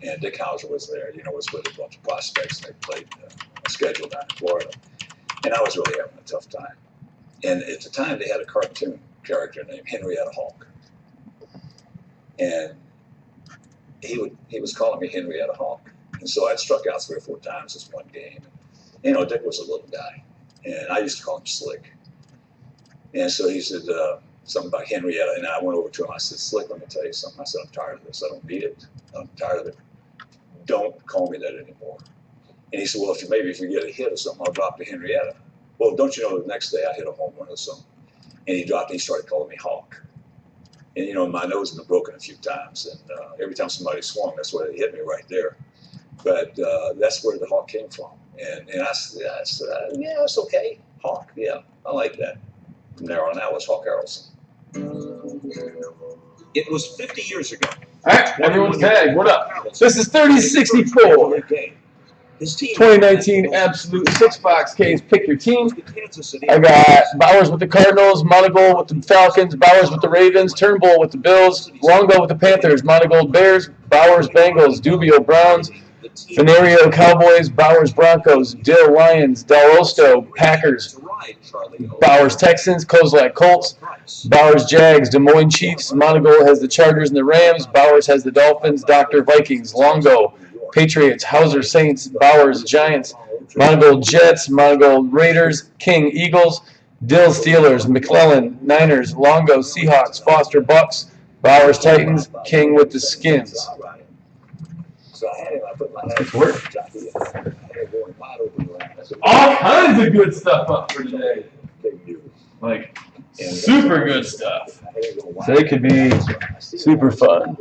and Dick Hauser was there. Was with a bunch of prospects. And they played a schedule down in Florida, and I was really having a tough time. And at the time, they had a cartoon character named Henrietta Hawk, and he was calling me Henrietta Hawk, and so I struck out 3 or 4 times this one game. And, Dick was a little guy, and I used to call him Slick. And so he said something about Henrietta, and I went over to him. I said, Slick, let me tell you something. I said, I'm tired of this. I don't need it. I'm tired of it. Don't call me that anymore. And he said, well, if you get a hit or something, I'll drop to Henrietta. Well, don't you know, the next day I hit a home run or something. And he dropped, and he started calling me Hawk. And, my nose had been broken a few times, and every time somebody swung, that's where they hit me right there. But that's where the Hawk came from. And I said, yeah, it's okay. Hawk, yeah, I like that. From there on out was Hawk Harrelson. It was 50 years ago. All right, everyone's tagged. What up? This is 3064. 2019 Absolute 6-box case. Pick your team. I got Bowers with the Cardinals, Monagold with the Falcons, Bowers with the Ravens, Turnbull with the Bills, Longo with the Panthers, Monagold Bears, Bowers Bengals, Dubio Browns, Venerio Cowboys, Bowers Broncos, Dill Lions, Del Osto Packers, Bowers Texans, Kozlak Colts, Bowers Jags, Des Moines Chiefs, Monagold has the Chargers and the Rams, Bowers has the Dolphins, Dr. Vikings, Longo Patriots, Hauser Saints, Bowers Giants, Monagold Jets, Monagold Raiders, King Eagles, Dill Steelers, McClellan Niners, Longo Seahawks, Foster Bucks, Bowers Titans, King with the Skins. All kinds of good stuff up for today. Like, super good stuff. So it could be super fun.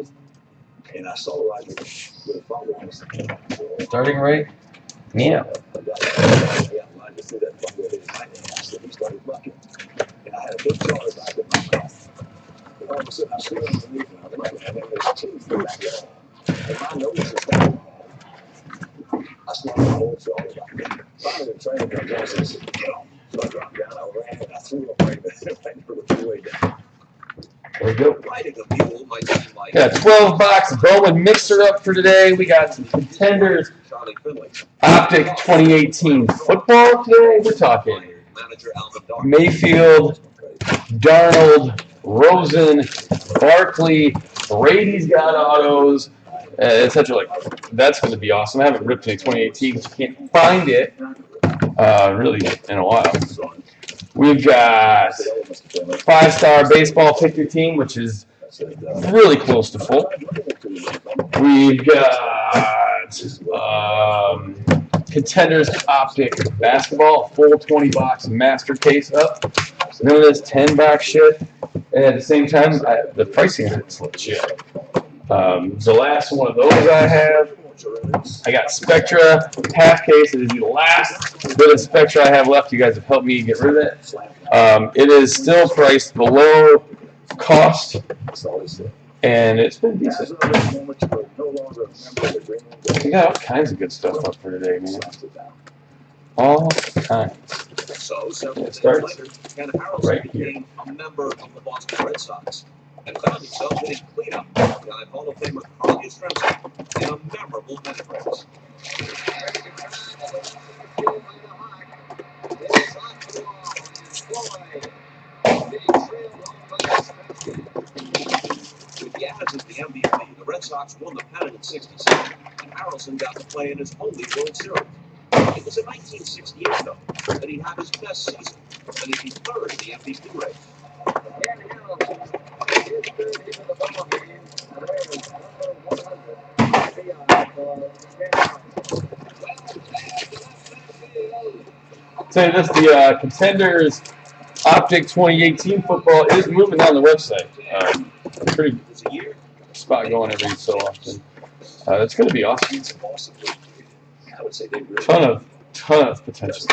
Starting right? Yeah. I smelled the whole shoulder. Finally, the trainer comes out and says, so I dropped down, I ran, and I threw up right the way down. There we go. Riding a mule might seem like Got a 12-box Bowman mixer up for today. We got some Contenders Optic 2018 football today. We're talking Mayfield, Darnold, Rosen, Barkley, Brady's got autos, etc. Like, that's going to be awesome. I haven't ripped any 2018 because you can't find it really in a while. We've got 5-star baseball pick your team, which is really close to full. We've got Contenders Optic basketball, full 20-box master case up. None of this 10-box shit. And at the same time, the pricing on it's legit. The last one of those I have, I got Spectra half case. It is the last bit of Spectra I have left. You guys have helped me get rid of it. It is still priced below cost, and it's been decent. We got all kinds of good stuff up for today, man. All kinds. It starts right here. A member of the Boston Red Sox and found himself hitting cleanup behind Hall of Famer Carl Yastrzemski in a memorable minute race. With Yaz as the MVP, the Red Sox won the pennant in '67, and Harrelson got to play in his only World Series. It was in 1968, though, that he had his best season, finishing third in the MVP race. Say this, the Contenders Optic 2018 football is moving down the website. Pretty spot going every so often. It's going to be awesome. Ton of potential.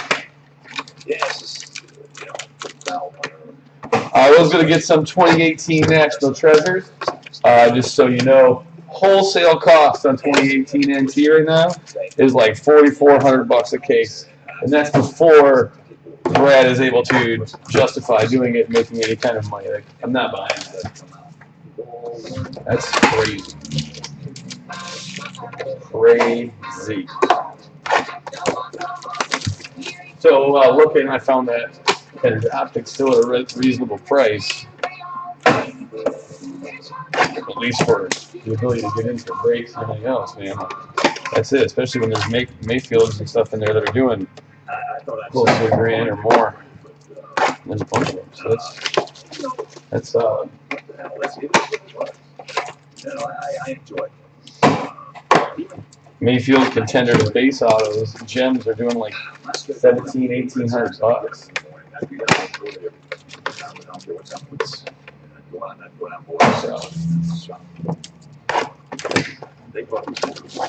I was going to get some 2018 National Treasures. Just so you know, wholesale cost on 2018 NT right now is like $4,400 a case, and that's before Brad is able to justify doing it and making any kind of money. Like, I'm not buying that. That's crazy. Crazy. So looking, I found that Contenders optics still at a reasonable price, at least for the ability to get into breaks and everything else, man. That's it, especially when there's Mayfields and stuff in there that are doing close to $1,000 or more. There's a bunch of them, so that's solid. I enjoy it. Mayfield Contenders base autos gems are doing like $1,700-1,800 bucks.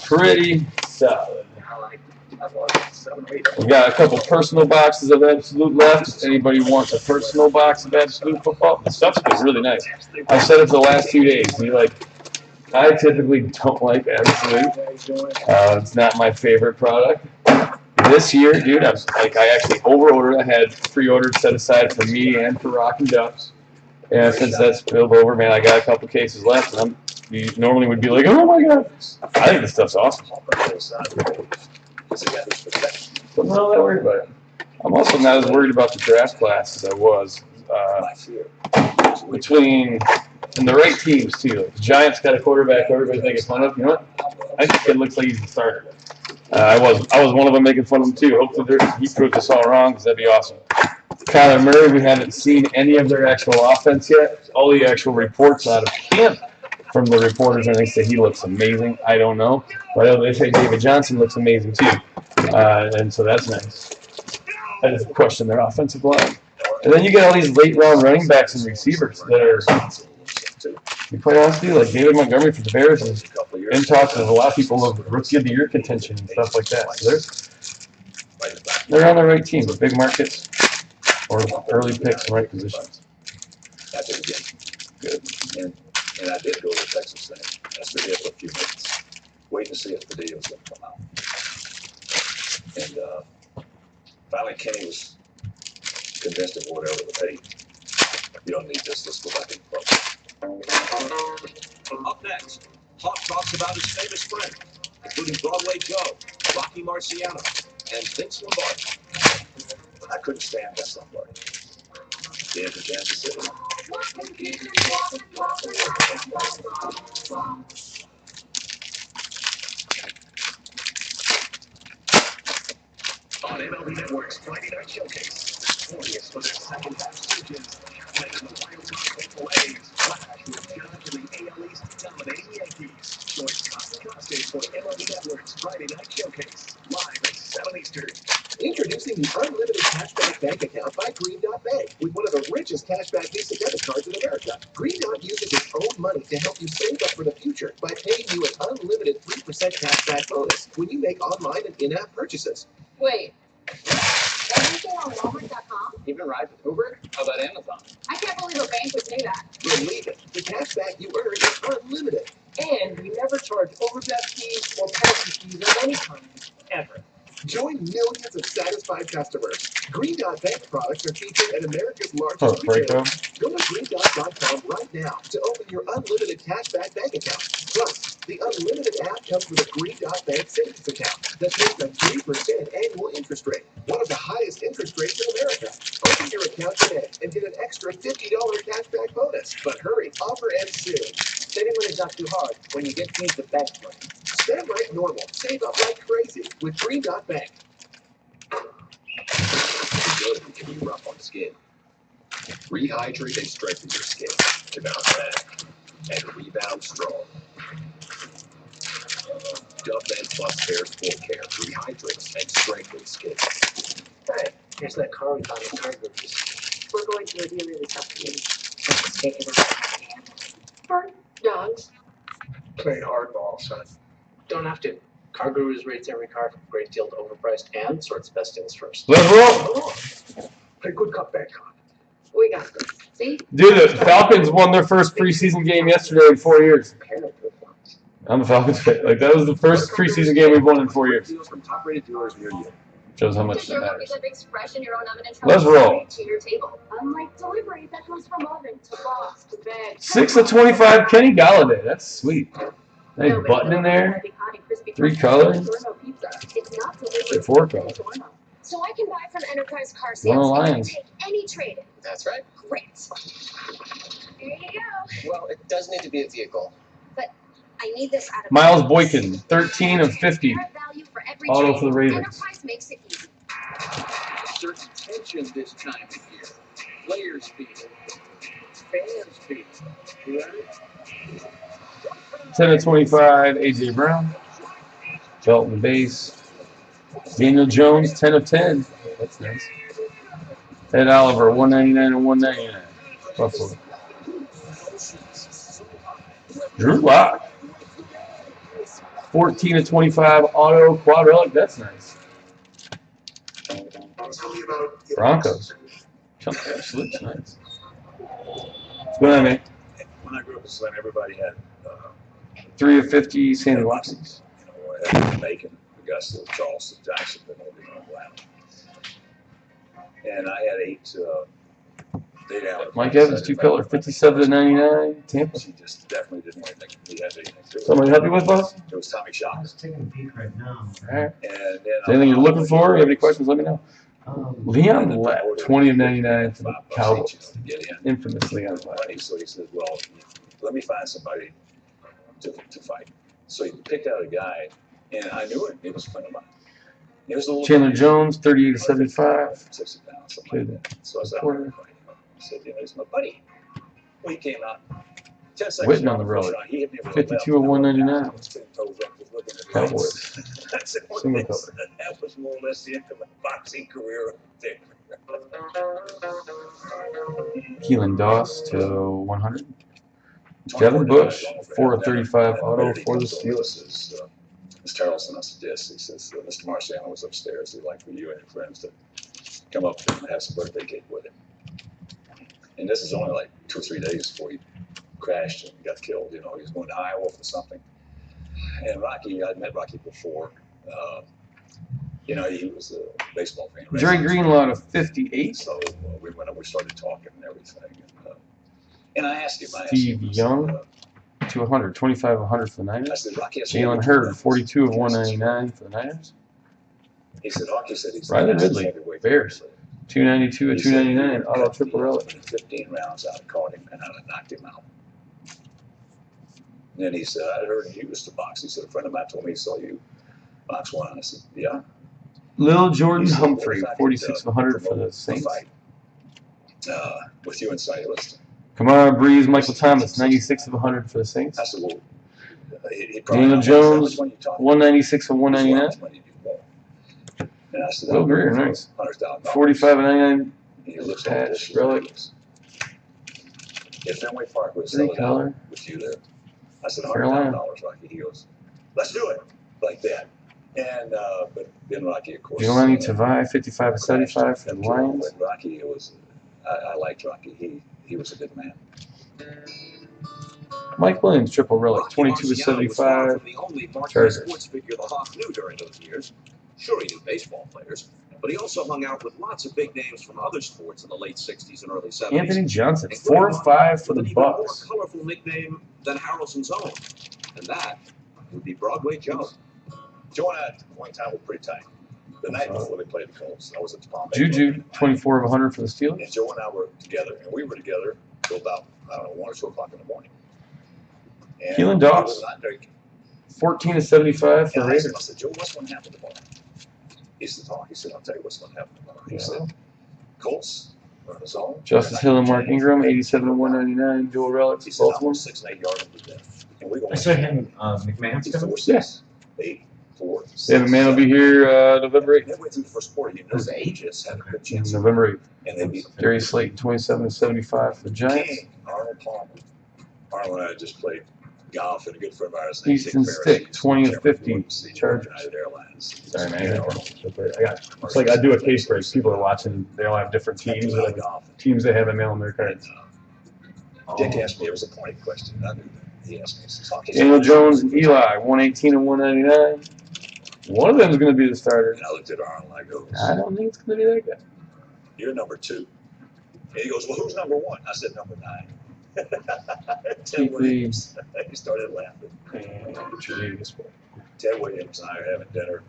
Pretty solid. We got a couple personal boxes of Absolute left. Anybody wants a personal box of Absolute football? The stuff's been really nice. I've said it for the last 2 days. I typically don't like Absolute. It's not my favorite product. This year, dude, I actually over-ordered. I had pre-ordered set aside for me and for Rock and Ducks. And since that's spilled over, man, I got a couple cases left. And you normally would be like, oh my god. I think this stuff's awesome. But I'm not that worried about it. I'm also not as worried about the draft class as I was. And the right teams, too. Like the Giants got a quarterback everybody's making fun of. You know what? I think the kid looks like he's the starter. I was one of them making fun of him, too. Hopefully he proves us all wrong, because that'd be awesome. Kyler Murray, we haven't seen any of their actual offense yet. All the actual reports out of camp from the reporters, and they say he looks amazing. I don't know. But they say David Johnson looks amazing, too. And so that's nice. I just question their offensive line. And then you get all these late-round running backs and receivers that are, to be quite honest with you, like David Montgomery for the Bears is in talks with a lot of people of Rookie of the Year contention and stuff like that. So they're on the right team, with big markets or early picks in right positions. Good. And I did go to the Texas thing. I stood there for a few minutes, waiting to see if the video was going to come out. And finally, Kenny was convinced of whatever the pay. You don't need this. Let's go back in the club. Up next, Hawk talks about his famous friend, including Broadway Joe, Rocky Marciano, and Vince Lombardi. I couldn't stand that somebody. Stand in Kansas City. On MLB Network's Friday Night Showcase, the Warriors for their second half surges. Playing the Wild Sox Baseball A's, Flash with Judge and the AL East dominating Yankees. Join Costa Costas for MLB Network's Friday Night Showcase, live at 7 Eastern. Introducing the Unlimited Cashback Bank Account by Green Dot Bank, with one of the richest cashback Visa debit cards in America. Green Dot uses its own money to help you save up for the future by paying you an unlimited 3% cashback bonus when you make online and in-app purchases. Wait. Everything on Walmart.com? Even ride with Uber? How about Amazon? I can't believe a bank would say that. Believe it, the cashback you earn is unlimited. And we never charge overdraft fees or penalty fees of any kind, ever. Join millions of satisfied customers. Green Dot Bank products are featured at America's largest retailers. Go to greendot.com right now to open your unlimited cashback bank account. Plus, the unlimited app comes with a Green Dot Bank savings account that pays a 3% annual interest rate, one of the highest interest rates in America. Open your account today and get an extra $50 cashback bonus. But hurry, offer ends soon. Saving money is not too hard when you get paid the bank money. Spend like normal, save up like crazy with Green Dot Bank. Good can be rough on skin. Rehydrate and strengthen your skin to bounce back and rebound strong. Dove Men Plus Bears Full Care rehydrates and strengthens skin. Hey, here's that car we found in car groups. We're going to a really tough game. Let's take it as a hand. Bird dogs. Play hardball, son. Don't have to. Car Gurus rates every car from great deal to overpriced and sorts best deals first. Let's roll. Play good cutback car. We got this. See? Dude, the Falcons won their first preseason game yesterday in 4 years. I'm a Falcons fan. Like, that was the first preseason game we've won in 4 years. Deals from top-rated dealers near you. Shows how much Does that your matters. pizza bakes fresh in your own oven and Let's roll. to your table? Unlike delivery that goes from oven to box to bag. 6 of 25, Kenny Galladay. That's sweet. Nice button in there. 3 colors. Or 4 colors. So I can buy from Enterprise Car One of the Sales and Lions. take any trade. That's right. Great. There you go. Well, it does need to be a vehicle. But I need this out of Miles Boykin, 13 of 50. value for every Auto trade. for the Ravens. Enterprise makes it easy. A certain tension this time of year. Players feel it. Fans feel it. Right? 10 of 25, A.J. Brown. Belton base. Daniel Jones, 10 of 10. That's nice. Ed Oliver, 199 and 199. Buffalo. Drew Lock. 14 of 25, auto quad relic. That's nice. Broncos. That looks nice. What's going on, man? When I grew up in Slim, everybody had 3 of 50, Sammy Watkins. You know, had Macon, Augusta, Charleston, Jackson, but nobody on Atlanta. And I had 8 Allen. Mike Evans, 2 color, 57 to 99, Tampa. He just definitely didn't want anything. He had anything to it. Somebody happy with us? It was Tommy Shaw. I'm just taking a peek right now. All right. And then Anything you're looking for? You have any questions? Let me know. Leon and Lett, 20 of 99 for the $5 Cowboys. each to get in. Infamous Leon Lett. Money, so he says, well, let me find somebody to fight. So he picked out a guy, and I knew him. He was a friend of mine. He was a little Chandler guy, Jones, 38 to 75. 60 pounds, something like that. So I said, I'm gonna fight him. I said, you know, he's my buddy. Well, he came out. 10 seconds. Whitten on the road. He hit me with a 52 of 199. left. I was 10 toes up, just looking at the Cowboys. lights. I said, well, Single that's- color. that was more or less the end of my boxing career right there. Keelan Doss to 100. Devin Bush, 4 of 35 auto for the Steelers. Mr. Harrelson, I said, yes. He says, Mr. Marciano was upstairs. He'd like for you and your friends to come up and have some birthday cake with him. And this is only like 2 or 3 days before he crashed and got killed. You know, he was going to Iowa for something. And Rocky, I'd met Rocky before. You know, he was a baseball fan. Dre Greenlaw to 58. So we went up, we started talking and everything. And I asked him, Steve Young to 100. 25 of 100 for the I Niners. said, Rocky, I said, Jalen Hurd, 42 of 199 for the Niners. he said, Rocky said he's Riley the fastest Ridley, heavyweight Bears. 292 of He said, 299 "You auto cut triple me relic. up in 15 rounds, I'd have caught him and I'd have knocked him out. And then he said, I heard you used to box. He said, a friend of mine told me he saw you box one. I said, yeah. Lil Jordan He said, Humphrey, "What if I could, 46 of 100 for promote the a Saints. fight, with you and Cy Liston. Kamara Breeze, Michael Thomas, 96 of 100 for the Saints. I said, well, he probably Daniel knows how much Jones, money you talking 196 of about. He said, 199. how much money do you want? And I said, Will Greer, nice. $100,000. 45 of 99. And he looks at Patch, this. relic. If Fenway Park would 3 sell it color. out with you there, I said, Carolina. $100,000, Rocky. He goes, let's do it, like that. And but then Rocky, of course. Giovanni Tavai, 55 of 75 for the Lions. With Rocky, it was I liked Rocky. He was a good man. Mike Williams, triple relic, Rocky 22 of Marciano was far 75. from the only marquee Chargers. sports figure the Hawk knew during those years. Sure, he knew baseball players, but he also hung out with lots of big names from other sports in the late 60s and early 70s. Anthony Johnson, 4 of 5 for with the an even more Bucks. colorful nickname than Harrelson's own, and that would be Broadway Joe. Joe and I at one time were pretty tight. The night before they played the Colts, I was at the Palm Bay. Juju, 24 of 100 for the Steelers. And Joe and I were together, and we were together till about, I don't know, 1 or 2 o'clock in the morning. And Keelan he Doss. was not drinking. 14 of 75 for And I asked him, I Raiders. said, Joe, what's going to happen tomorrow? He said, He said, I'll tell you what's going to happen tomorrow. He Yeah. said, Colts are in the zone. Justice Hill and Mark Ingram, 87 of 199, dual relics, He said, I'm Baltimore. going 6 and 8 yards to death. And we're going I saw him, McMahon's He's coming. 4, 6, 8, 4, 6. David Mann will be here November 8th. Midway through the first quarter, you know, the Aegis had a good chance. November 8th. And they beat Darius Slayton, 27 of 75 for the Giants. King, Arnold Palmer. Arnold and I just played golf, and a good friend of ours. Easton Stick, 20 of 50, Chargers. United Airlines. Sorry, man. It's like I do a case break. People are watching. They all have different teams. That have, golf. teams that have a mail on their cards. Dick asked me, it was a pointed question. I knew that. He asked me, he says, "Hockey." Daniel Jones and Eli, 118 and 199. One of them is going to be the starter. And I looked at Arnold and I go, I don't think it's going to be that guy. you're number 2. And he goes, well, who's number 1? I said, number 9. Ted Williams. He started laughing. And Ted Williams and I are having dinner.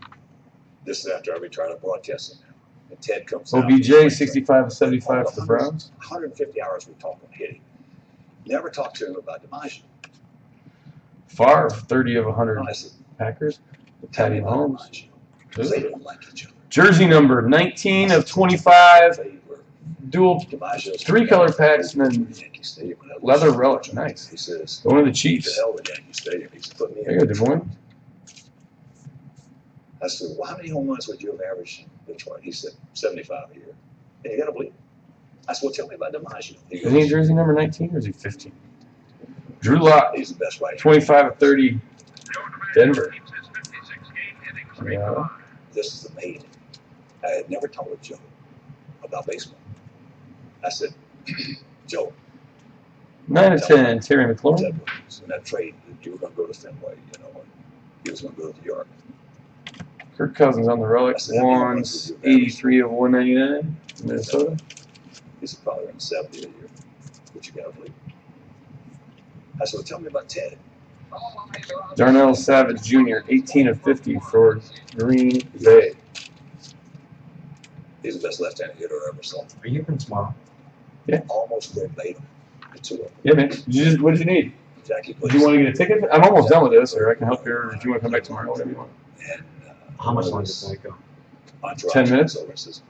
This is after I retired broadcasting now. And Ted comes out. OBJ 65 of 75 for the Browns. 150 hours we talked on hitting. Never talked to him about DiMaggio. Favre 30 of 100 I said, Packers. tell me Patty about Mahomes. DiMaggio. Because they didn't like each other. Jersey number 19 of 25. Dual DiMaggio's 3-color packs and then Yankee Stadium when I was leather young. relic. Nice. He says, Going to the "The Chiefs. hell with Yankee Stadium." He said, "Put me There you go, in." Des Moines. I said, "Well, how many home runs would you have averaged in Detroit?" He said, 75 a year. And you got to believe it. I said, "Well, tell me about DiMaggio." He Is he jersey number 19 or is he 15? Drew Lock "He's the best right hand." 25 of 30 Denver. Yeah. This is amazing. I had never told Joe about baseball. I said, "Joe, 9 of 10 Terry McLaurin. Ted Williams, in that trade, that you were going to go to Fenway, you know, and he was going to go to New York." Kirk Cousins on the relic. Ones 83 of 199 Minnesota. He said, "Probably around 70 a year, but you got to believe it." I said, "Well, tell me about Ted." Darnell Savage Jr. 18 of 50 for Green Bay. He's the best left-handed hitter I ever saw. Are you from Small? Almost verbatim. The two of them. Yeah, man. What did you need? Jackie Do you want to get a ticket? I'm almost done with this, or I can help you, or if you want to come back tomorrow, whatever you want. And How much longer does that go? Entourage 10 minutes? comes over and says,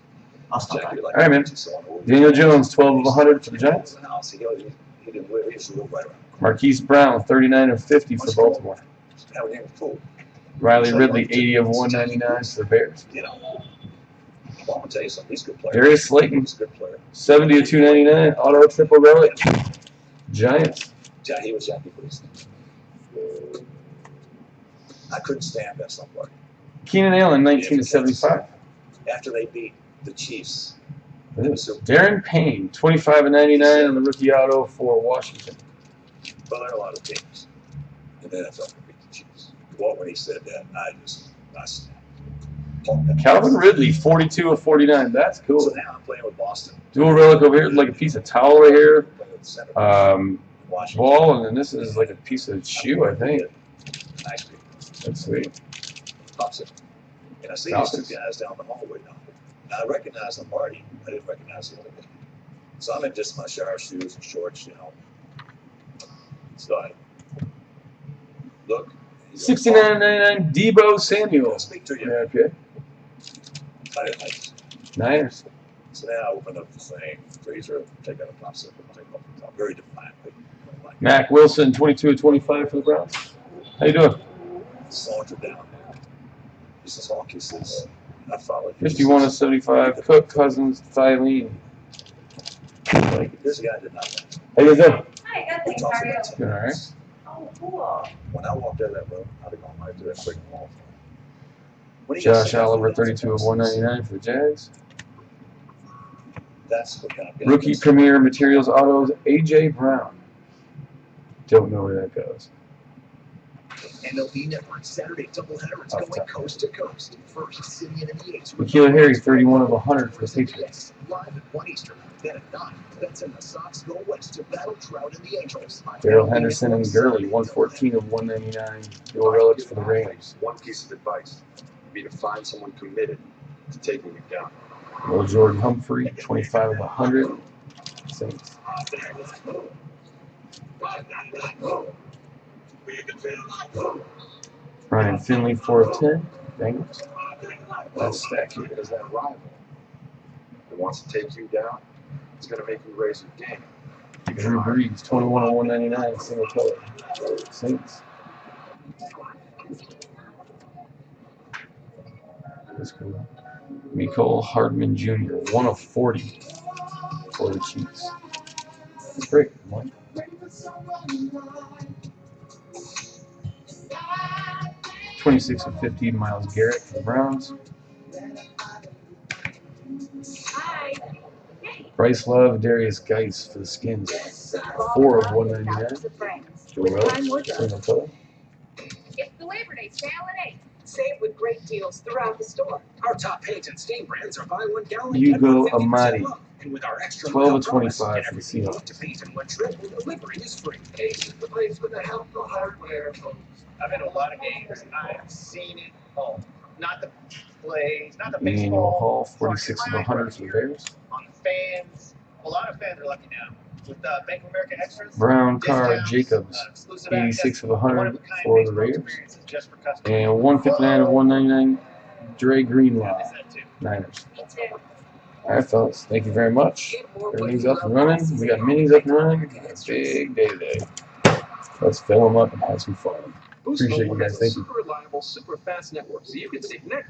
I'll stop "Jackie, by. like, All right, man. so on the road." Daniel Jones 12 of 100 for the Giants. He didn't live. He used to live right around. Marquise Brown 39 of 50 for Baltimore. How we named fool. Riley Ridley 80 of 199 for the Bears. You know. Well, I'm gonna tell you something. He's a good player. Darius Slayton He's a good player. 70 of 299 auto triple relic. Giants. He was Jackie Priest. I couldn't stand that somebody. Keenan Allen 19 of 75. After they beat the Chiefs. Darren Payne 25 of 99 on the rookie auto for Washington. Well, there are a lot of teams in the NFL that beat the Chiefs. Well, when he said that, I snapped. Calvin Ridley 42 of 49. That's So cool. now I'm playing with Boston. Dual relic over here, like a piece of towel right here. Playing with the center. Washington. Ball, and then this is like a piece of shoe, I think. Nice people. That's sweet. Pops it. And I see Falcons. these two guys down the hallway now. And I recognize them already. I didn't recognize the other guy. So I'm in just my shower shoes and shorts, you know. So I look. 69.99 Debo Samuel. I'll speak to you. Yeah, okay. I didn't like it. Niners. So then I open up the thing, freezer, take out a popsicle, take it off the top. Very defiantly. Like, Mac Wilson 22 of 25 for the Browns. How you doing? saunter down there. He says, Hawk, says, I followed you. 51 of 75. Cook, Cousins, Thielen. Like, This guy did not like it. how you doing? Hi, good We things. talked How are you? about 10 Good, all right. minutes. Oh, cool. When I walked out of that room, I'd have gone right through that freaking wall. When he got Josh sent out, Oliver that's 32 of 199 for the Jags. That's what kind of guy Rookie he is. Premier Materials Autos, A.J. Brown. Don't know where that goes. MLB Network Saturday doubleheader is Off going top. coast to coast. First, Simeon and the A's. Nikhil Harry 31 of 100 for the Patriots. Live at 1 Eastern. Then at 9, Benson the Sox go west to battle Trout and the Angels. Daryl Henderson and Gurley 114 of 199. Dual relics for the Rams. One piece of advice would be to find someone committed to taking you down. Will Jordan Humphrey 25 of 100. Saints. Ryan Finley 4 of 10. Bengals. That's stack here. Because that rival that wants to take you down is going to make you raise your game. Drew Brees 21 of 199. Single color. Saints. That's cool. Mecole Hardman Jr. 1 of 40 for the Chiefs. That's great. Mike. 26 of 50 Miles Garrett for the Browns. Hi. Bryce Love, Darius Geis for the Skins. 4 of 199. Joe Wells, single color. It's the Labor Day sale at 8. Save with great deals throughout the store. Our top paint and stain brands are buy one gallon. Hugo Amadi. And with our extra 12 of mild promise, 25 get for the everything you Seahawks. need to paint in one trip, and delivery is free. Ace is the place with the help of hardware. I've been to a lot of games. I've seen it all. Not the plays, not the Emmanuel baseball. Hall, 46 of 100 for the Bears. On the fans. A lot of fans are lucky now. With Bank of America extras. Brown Carr discounts, Jacobs, exclusive 86 of access, 100 one-of-a-kind for the baseball Raiders. experiences just for customers. And 159 of 199, Dre Greenlaw, I said too. Niners. Me too. All right, fellas, thank you very much. Everything's up and running. We got minis up and running. We got a big day today. Let's fill them up and have some fun. Boost Appreciate you Mobile guys. has a Thank you. super reliable, super fast network, so you can stay connected